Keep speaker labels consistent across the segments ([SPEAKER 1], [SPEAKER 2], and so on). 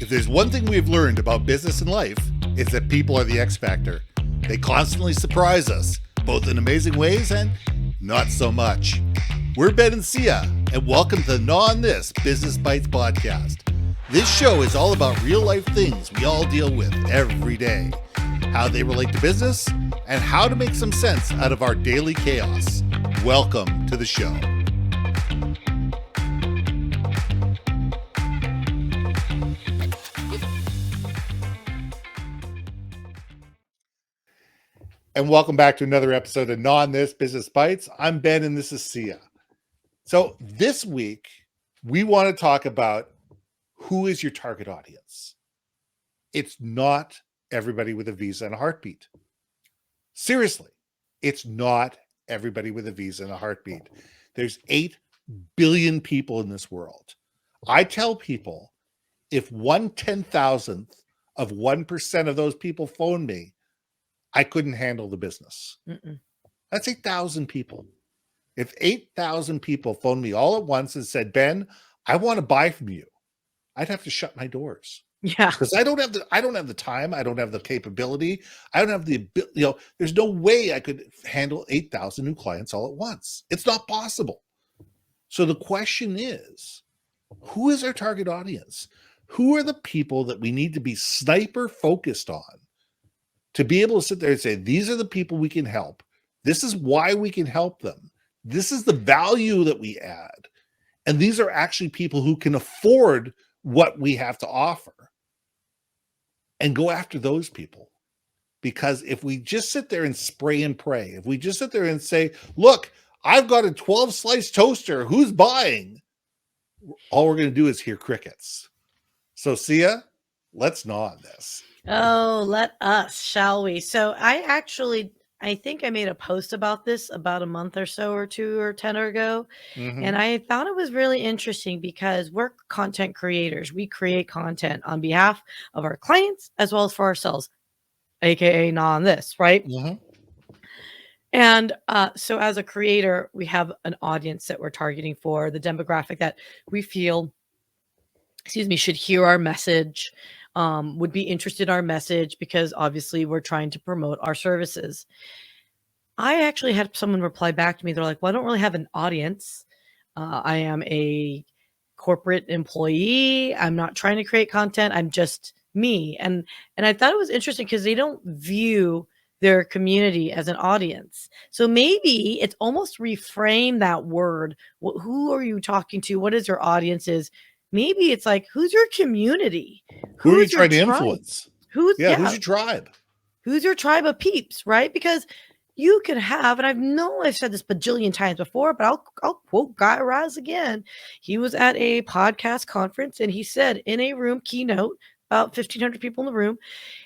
[SPEAKER 1] If there's one thing we've learned about business and life, it's that people are the X factor. They constantly surprise us, both in amazing ways and not so much. We're Ben and Syya, and welcome to the Gnaw on This Business Bytes podcast. This show is all about real life things we all deal with every day, how they relate to business, and how to make some sense out of our daily chaos. Welcome to the show. And welcome back to another episode of Gnaw on This Business Bytes. I'm Ben and this is Syya. So this week, we want to talk about who is your target audience. It's not everybody with a visa and a heartbeat. Seriously, it's not everybody with a visa and a heartbeat. There's 8 billion people in this world. I tell people, if 1/10,000th of 1% of those people phone me, I couldn't handle the business. That's 8,000 people. If 8,000 people phoned me all at once and said, Ben, I want to buy from you, I'd have to shut my doors.
[SPEAKER 2] Yeah.
[SPEAKER 1] Because I don't have the time. I don't have the capability. I don't have the ability. There's no way I could handle 8,000 new clients all at once. It's not possible. So the question is, who is our target audience? Who are the people that we need to be sniper focused on to be able to sit there and say, these are the people we can help. This is why we can help them. This is the value that we add. And these are actually people who can afford what we have to offer. And go after those people. Because if we just sit there and spray and pray, if we just sit there and say, look, I've got a 12 slice toaster, who's buying? All we're going to do is hear crickets. So Syya, let's gnaw on this.
[SPEAKER 2] Oh, let us, shall we? So I think I made a post about this about a month or so or 2 or 10 ago. And I thought it was really interesting because we're content creators. We create content on behalf of our clients as well as for ourselves, AKA Gnaw on This, right? And so as a creator, we have an audience that we're targeting for, the demographic that we feel, should hear our message, would be interested in our message because obviously we're trying to promote our services. I actually had someone reply back to me. They're like, well, I don't really have an audience. I am a corporate employee. I'm not trying to create content. I'm just me. And I thought it was interesting because they don't view their community as an audience. So maybe it's almost reframe that word. Who are you talking to? What is your audience is? Maybe it's like, who's your community?
[SPEAKER 1] Who are you trying to influence? Who's your tribe?
[SPEAKER 2] Who's your tribe of peeps, right? Because you can have, and I've said this bajillion times before, but I'll quote Guy Raz again. He was at a podcast conference and he said in a room keynote, about 1,500 people in the room.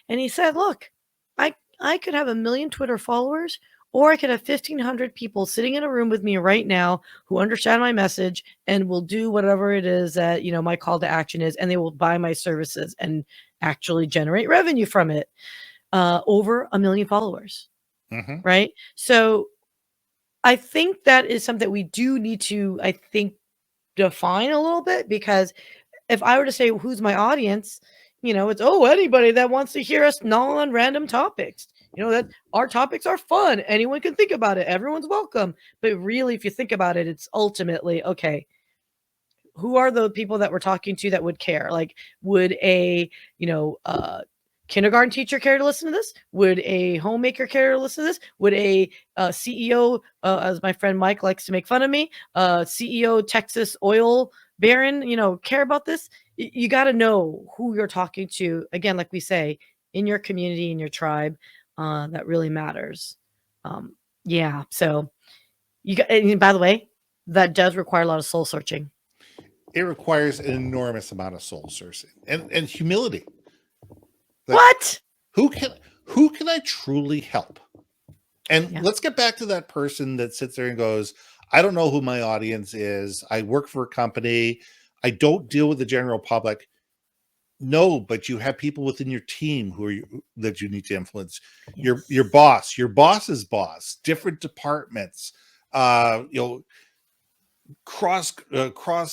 [SPEAKER 2] And he said, look, I could have 1 million Twitter followers, or I could have 1,500 people sitting in a room with me right now who understand my message and will do whatever it is that, my call to action is, and they will buy my services and actually generate revenue from it. Over 1 million followers. Right? So I think that is something that we do need to, define a little bit, because if I were to say, who's my audience, it's, anybody that wants to hear us gnaw on random topics. That our topics are fun. Anyone can think about it. Everyone's welcome. But really, if you think about it, it's ultimately, okay, who are the people that we're talking to that would care? Like, would a, kindergarten teacher care to listen to this? Would a homemaker care to listen to this? Would a CEO, as my friend Mike likes to make fun of me, CEO Texas oil baron, care about this? You got to know who you're talking to. Again, like we say, in your community, in your tribe, that really matters. So you got, and by the way, that does require a lot of soul searching.
[SPEAKER 1] It requires an enormous amount of soul searching and humility.
[SPEAKER 2] What?
[SPEAKER 1] Who can I truly help? And let's get back to that person that sits there and goes, I don't know who my audience is. I work for a company. I don't deal with the general public. No, but you have people within your team that you need to influence. Yes. Your boss, your boss's boss, different departments. cross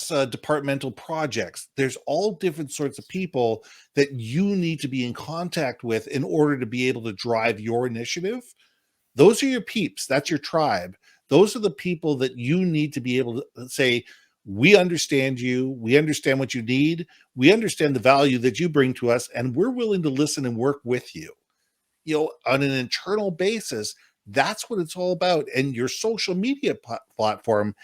[SPEAKER 1] departmental projects. There's all different sorts of people that you need to be in contact with in order to be able to drive your initiative. Those are your peeps. That's your tribe. Those are the people that you need to be able to say, we understand you. We understand what you need. We understand the value that you bring to us, and we're willing to listen and work with you. On an internal basis, that's what it's all about. And your social media platform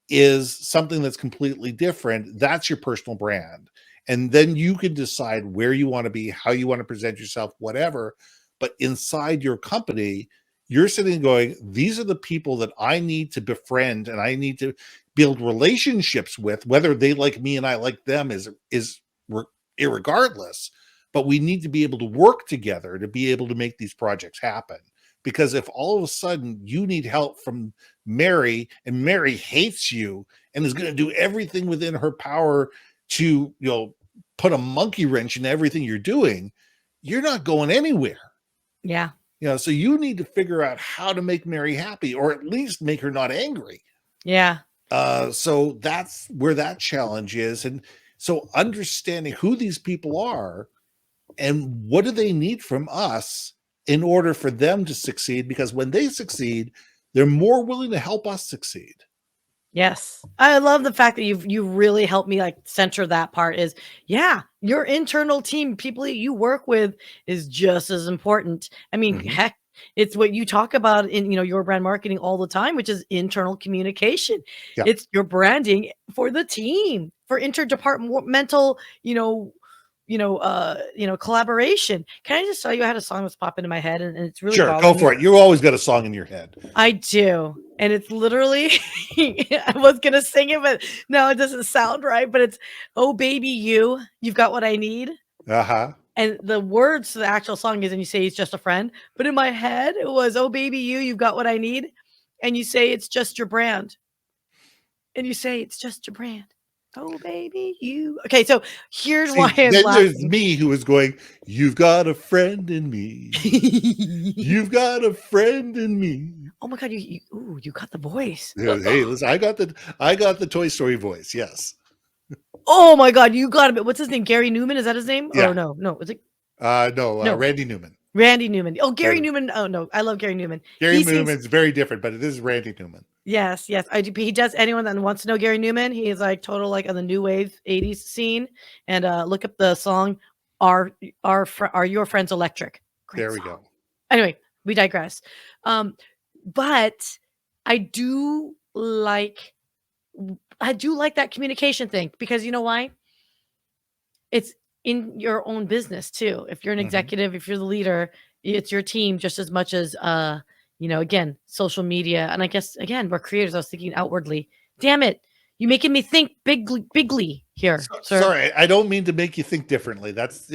[SPEAKER 1] is something that's completely different. That's your personal brand. And then you can decide where you want to be, how you want to present yourself, whatever. But inside your company, you're sitting going, these are the people that I need to befriend and I need to build relationships with, whether they like me and I like them is irregardless. But we need to be able to work together to be able to make these projects happen. Because if all of a sudden you need help from Mary and Mary hates you and is going to do everything within her power to, put a monkey wrench in everything you're doing, you're not going anywhere.
[SPEAKER 2] Yeah.
[SPEAKER 1] So you need to figure out how to make Mary happy, or at least make her not angry.
[SPEAKER 2] Yeah.
[SPEAKER 1] So that's where that challenge is. And so understanding who these people are and what do they need from us in order for them to succeed, because when they succeed, they're more willing to help us succeed.
[SPEAKER 2] Yes. I love the fact that you really helped me like center that part is, your internal team, people that you work with is just as important. I mean, heck, it's what you talk about in, your brand marketing all the time, which is internal communication.
[SPEAKER 1] Yeah.
[SPEAKER 2] It's your branding for the team, for interdepartmental, collaboration. Can I just tell you, I had a song that's popping into my head and it's really
[SPEAKER 1] sure. Go for it. You always got a song in your head.
[SPEAKER 2] I do. And it's literally, I was going to sing it, but no, it doesn't sound right. But it's, oh, baby, you've got what I need.
[SPEAKER 1] Uh-huh.
[SPEAKER 2] And the words to the actual song is, and you say he's just a friend. But in my head, it was, oh, baby, you've got what I need. And you say it's just your brand. And you say it's just your brand. Oh, baby, you. Okay, so here's why I'm
[SPEAKER 1] then
[SPEAKER 2] laughing.
[SPEAKER 1] There's me who is going, you've got a friend in me. You've got a friend in me.
[SPEAKER 2] Oh my God, you got the voice.
[SPEAKER 1] Hey, listen, I got the Toy Story voice. Yes.
[SPEAKER 2] Oh my God, you got it. What's his name? Gary Newman? Is that his name?
[SPEAKER 1] Yeah.
[SPEAKER 2] Or no? Is it?
[SPEAKER 1] No, Randy Newman.
[SPEAKER 2] Randy Newman. Oh, Gary Newman. Oh no, I love Gary Newman.
[SPEAKER 1] Gary Newman's very different, but it is Randy Newman.
[SPEAKER 2] Yes. He does. Anyone that wants to know Gary Newman, he is like total like on the new wave 80s scene. And look up the song Are Your Friends Electric? Great
[SPEAKER 1] there we
[SPEAKER 2] song.
[SPEAKER 1] go.
[SPEAKER 2] Anyway, we digress. But I do like that communication thing, because you know why? It's in your own business too. If you're an executive, if you're the leader, it's your team just as much as again, social media. And I guess again, we're creators. I was thinking outwardly. Damn it. You making me think bigly here, sir.
[SPEAKER 1] Sorry, I don't mean to make you think differently. That's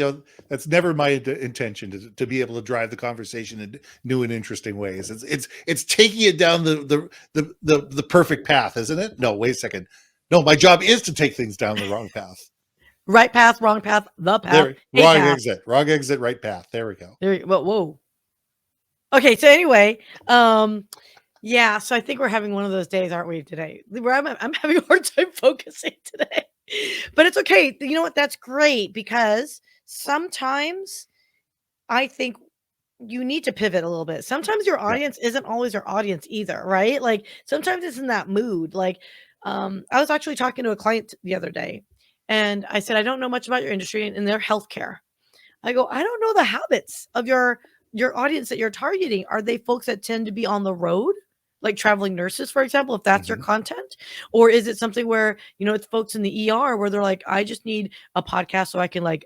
[SPEAKER 1] that's never my intention to be able to drive the conversation in new and interesting ways. It's taking it down the perfect path, isn't it? No, wait a second. No, my job is to take things down the wrong path.
[SPEAKER 2] Right path, wrong path, the path.
[SPEAKER 1] Wrong exit, right path. There we go.
[SPEAKER 2] Whoa. Okay, so anyway, yeah, so I think we're having one of those days, aren't we, today? I'm having a hard time focusing today. But it's okay. You know what? That's great, because sometimes I think you need to pivot a little bit. Sometimes your audience isn't always your audience either, right? Like sometimes it's in that mood. Like I was actually talking to a client the other day, and I said, I don't know much about your industry and their healthcare. I go, I don't know the habits of your audience that you're targeting. Are they folks that tend to be on the road? Like traveling nurses, for example, if that's your content? Or is it something where, it's folks in the ER where they're like, I just need a podcast so I can like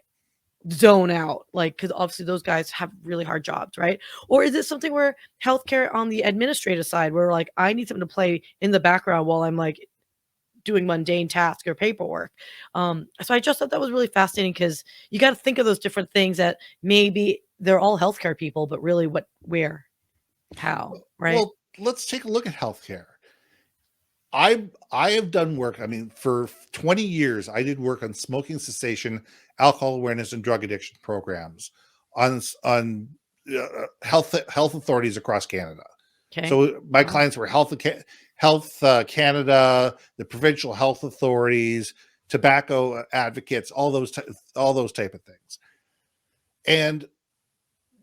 [SPEAKER 2] zone out, like, because obviously those guys have really hard jobs, right? Or is it something where healthcare on the administrative side where like I need something to play in the background while I'm like doing mundane tasks or paperwork? So I just thought that was really fascinating, because you got to think of those different things that maybe they're all healthcare people, but really where, how, right?
[SPEAKER 1] Well, let's take a look at healthcare. I have done work. I mean, for 20 years, I did work on smoking cessation, alcohol awareness, and drug addiction programs on health authorities across Canada.
[SPEAKER 2] Okay.
[SPEAKER 1] So my clients were health Health Canada, the provincial health authorities, tobacco advocates, all those type of things. And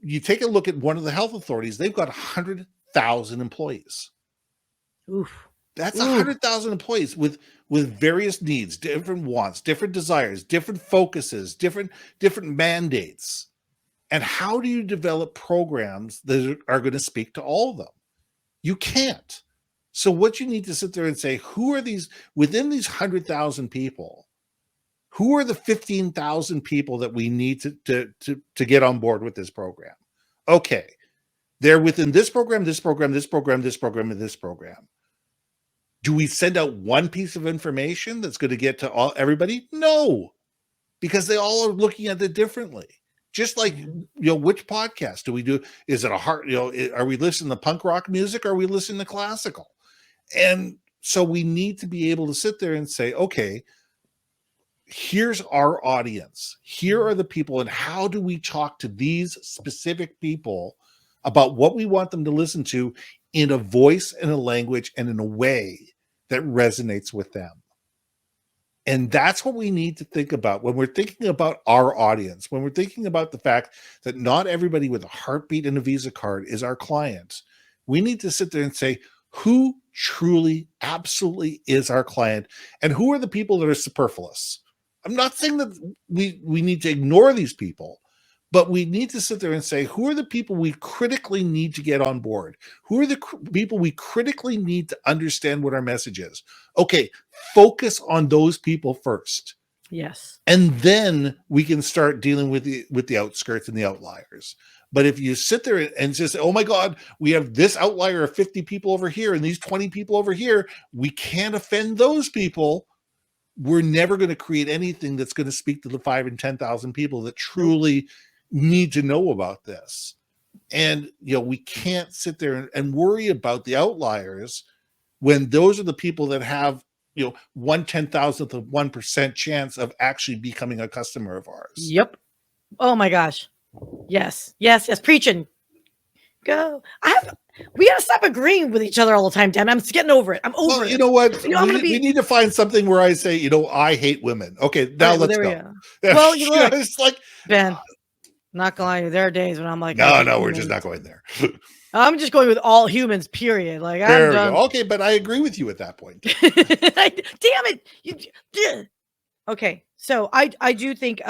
[SPEAKER 1] you take a look at one of the health authorities, they've got 100,000 employees.
[SPEAKER 2] Oof.
[SPEAKER 1] That's 100,000 employees with various needs, different wants, different desires, different focuses, different mandates. And how do you develop programs that are going to speak to all of them? You can't. So what you need to sit there and say, who are these, within these 100,000 people, who are the 15,000 people that we need to get on board with this program? Okay, they're within this program, this program, this program, this program, and this program. Do we send out one piece of information that's going to get to everybody? No, because they all are looking at it differently. Just like, which podcast do we do? Is it a heart, are we listening to punk rock music? Or are we listening to classical? And so we need to be able to sit there and say, okay, here's our audience. Here are the people. And how do we talk to these specific people about what we want them to listen to in a voice and a language and in a way that resonates with them? And that's what we need to think about when we're thinking about our audience, when we're thinking about the fact that not everybody with a heartbeat and a Visa card is our client. We need to sit there and say, who truly, absolutely is our client, and who are the people that are superfluous? I'm not saying that we need to ignore these people, but we need to sit there and say, who are the people we critically need to get on board? Who are the people we critically need to understand what our message is? Okay, focus on those people first.
[SPEAKER 2] Yes.
[SPEAKER 1] And then we can start dealing with the outskirts and the outliers. But if you sit there and just say, oh my God, we have this outlier of 50 people over here and these 20 people over here, we can't offend those people. We're never going to create anything that's going to speak to the 5,000 and 10,000 people that truly need to know about this. And, we can't sit there and worry about the outliers when those are the people that have, 1/10,000th of 1% chance of actually becoming a customer of ours.
[SPEAKER 2] Yep. Oh my gosh. Yes. Preaching. Go. We gotta stop agreeing with each other all the time, Dan. I'm just getting over it. I'm over it.
[SPEAKER 1] You know what? We need to find something where I say, I hate women. Okay, now let's go.
[SPEAKER 2] Well,
[SPEAKER 1] it's like,
[SPEAKER 2] Ben, not gonna lie, there are days when I'm like,
[SPEAKER 1] no, we're just not going there.
[SPEAKER 2] I'm just going with all humans, period. Like, I'm done.
[SPEAKER 1] Okay, but I agree with you at that point.
[SPEAKER 2] Damn it. Okay, so I do think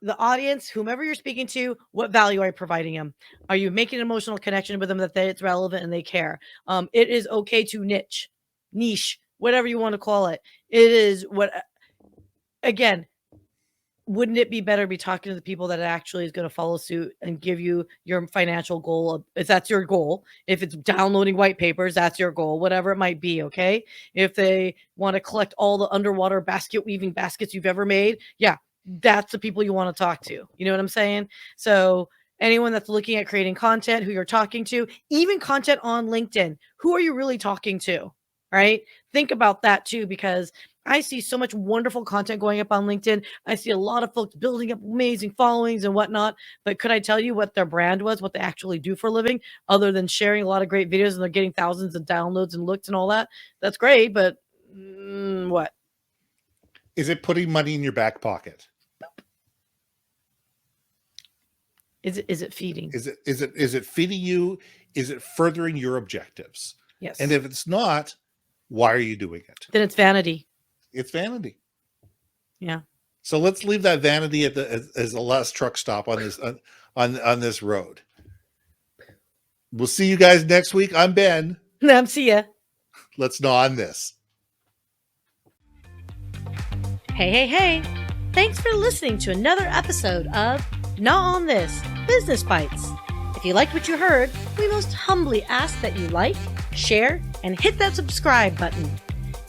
[SPEAKER 2] the audience, whomever you're speaking to, what value are you providing them? Are you making an emotional connection with them that it's relevant and they care? It is okay to niche, whatever you want to call it. It is again, wouldn't it be better to be talking to the people that actually is going to follow suit and give you your financial goal? If that's your goal, if it's downloading white papers, that's your goal, whatever it might be. Okay. If they want to collect all the underwater basket weaving baskets you've ever made. Yeah. That's the people you want to talk to. You know what I'm saying? So anyone that's looking at creating content, who you're talking to, even content on LinkedIn, who are you really talking to? Right? Think about that too, because I see so much wonderful content going up on LinkedIn. I see a lot of folks building up amazing followings and whatnot. But could I tell you what their brand was, what they actually do for a living, other than sharing a lot of great videos and they're getting thousands of downloads and looks and all that? That's great, but what?
[SPEAKER 1] Is it putting money in your back pocket?
[SPEAKER 2] Is it feeding?
[SPEAKER 1] Is it feeding you? Is it furthering your objectives?
[SPEAKER 2] Yes.
[SPEAKER 1] And if it's not, why are you doing it?
[SPEAKER 2] Then it's vanity.
[SPEAKER 1] It's vanity.
[SPEAKER 2] Yeah.
[SPEAKER 1] So let's leave that vanity as the last truck stop on this on this road. We'll see you guys next week. I'm Ben.
[SPEAKER 2] I'm Syya.
[SPEAKER 1] Let's gnaw on this.
[SPEAKER 2] Hey. Thanks for listening to another episode of Gnaw on This, Business Bytes. If you liked what you heard, we most humbly ask that you like, share, and hit that subscribe button.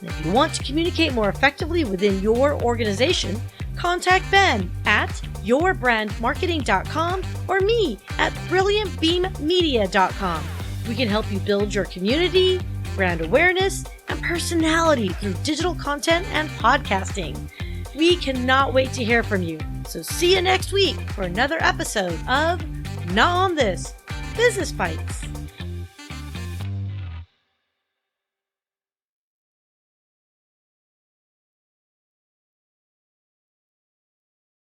[SPEAKER 2] And if you want to communicate more effectively within your organization, contact Ben at yourbrandmarketing.com or me at brilliantbeammedia.com. We can help you build your community, brand awareness, and personality through digital content and podcasting. We cannot wait to hear from you. So see you next week for another episode of Gnaw on This, Business Bytes.